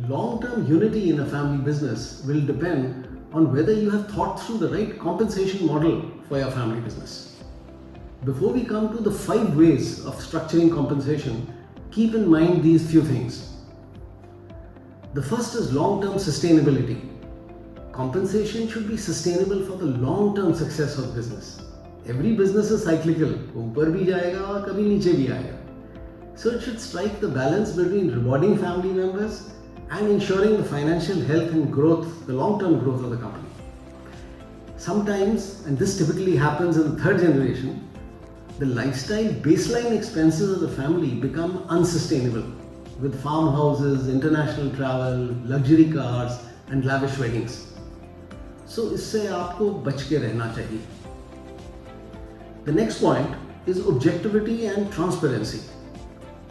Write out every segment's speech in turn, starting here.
Long-term unity in a family business will depend on whether you have thought through the right compensation model for your family business. Before we come to the 5 ways of structuring compensation, keep in mind these few things. The first is long-term sustainability. Compensation should be sustainable for the long-term success of business. Every business is cyclical, ऊपर भी जाएगा और कभी नीचे भी आएगा. So it should strike the balance between rewarding family members and ensuring the financial health and growth, the long-term growth of the company. Sometimes, and this typically happens in the 3rd generation, the lifestyle baseline expenses of the family become unsustainable with farmhouses, international travel, luxury cars and lavish weddings. So इससे आपको बच के रहना चाहिए. The next point is objectivity and transparency.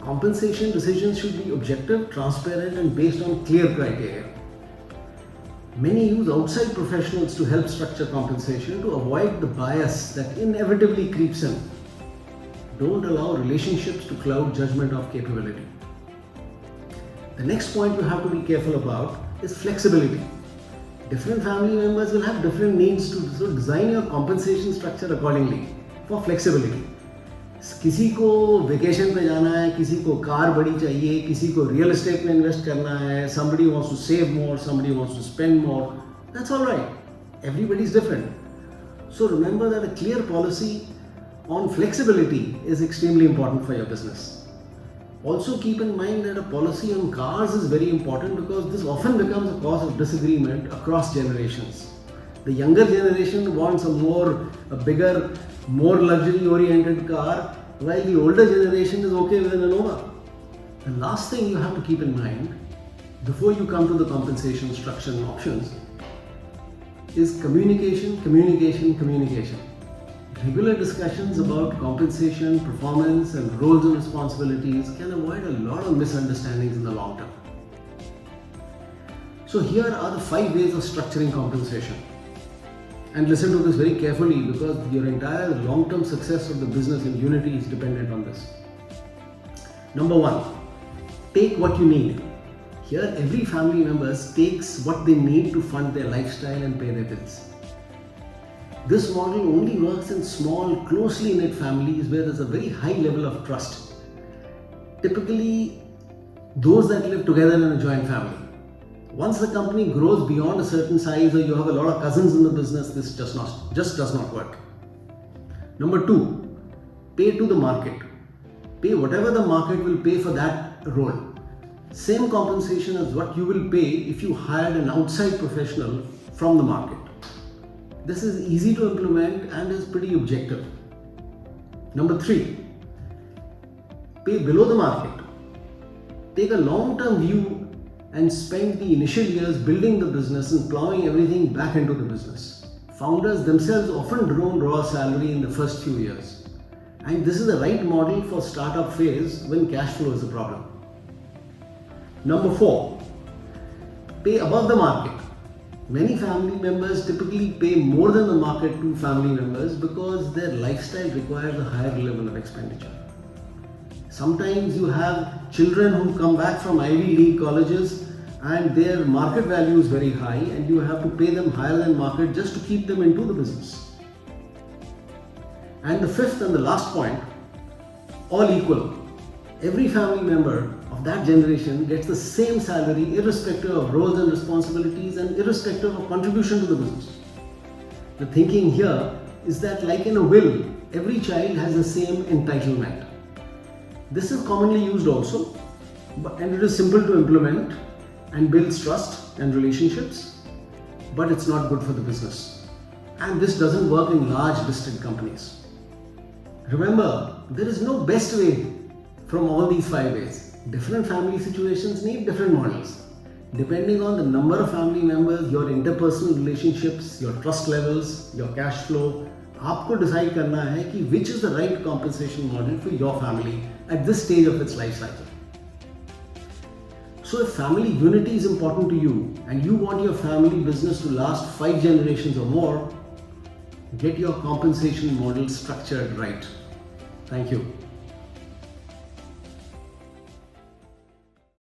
Compensation decisions should be objective, transparent and based on clear criteria. Many use outside professionals to help structure compensation to avoid the bias that inevitably creeps in. Don't allow relationships to cloud judgment of capability. The next point you have to be careful about is flexibility. Different family members will have different needs to design your compensation structure accordingly for flexibility. किसी को vacation पे जाना है, किसी को car बड़ी चाहिए, किसी को रियल एस्टेट में इन्वेस्ट करना है, somebody wants to save more, somebody wants to spend more. That's all right. Everybody is different. So remember that a clear policy on flexibility is extremely important for your business. Also keep in mind that a policy on cars is very important because this often becomes a cause of disagreement across generations. The younger generation wants a bigger, more luxury oriented car, while the older generation is okay with an Innova. The last thing you have to keep in mind before you come to the compensation structure and options is communication. Regular discussions about compensation, performance and roles and responsibilities can avoid a lot of misunderstandings in the long term. So here are the 5 ways of structuring compensation. And listen to this very carefully because your entire long-term success of the business and unity is dependent on this. Number 1, take what you need. Here every family member takes what they need to fund their lifestyle and pay their bills. This model only works in small, closely knit families where there's a very high level of trust. Typically, those that live together in a joint family. Once the company grows beyond a certain size or you have a lot of cousins in the business, this just does not work. Number 2, pay to the market. Pay whatever the market will pay for that role. Same compensation as what you will pay if you hired an outside professional from the market. This is easy to implement and is pretty objective. Number 3, pay below the market. Take a long-term view and spend the initial years building the business and plowing everything back into the business. Founders themselves often don't draw a salary in the first few years. And this is the right model for startup phase when cash flow is a problem. Number 4, pay above the market. Many family members typically pay more than the market to family members because their lifestyle requires a higher level of expenditure. Sometimes you have children who come back from Ivy League colleges and their market value is very high and you have to pay them higher than market just to keep them into the business. And the 5th and the last point, all equal. Every family member of that generation gets the same salary irrespective of roles and responsibilities and irrespective of contribution to the business. The thinking here is that like in a will, every child has the same entitlement. This is commonly used also, and it is simple to implement and builds trust and relationships, but it's not good for the business. And this doesn't work in large listed companies. Remember, there is no best way from all these 5 ways. Different family situations need different models. Depending on the number of family members, your interpersonal relationships, your trust levels, your cash flow, आपको decide करना है कि which is the right compensation model for your family at this stage of its life cycle. So if family unity is important to you and you want your family business to last 5 generations or more, get your compensation model structured right. Thank you.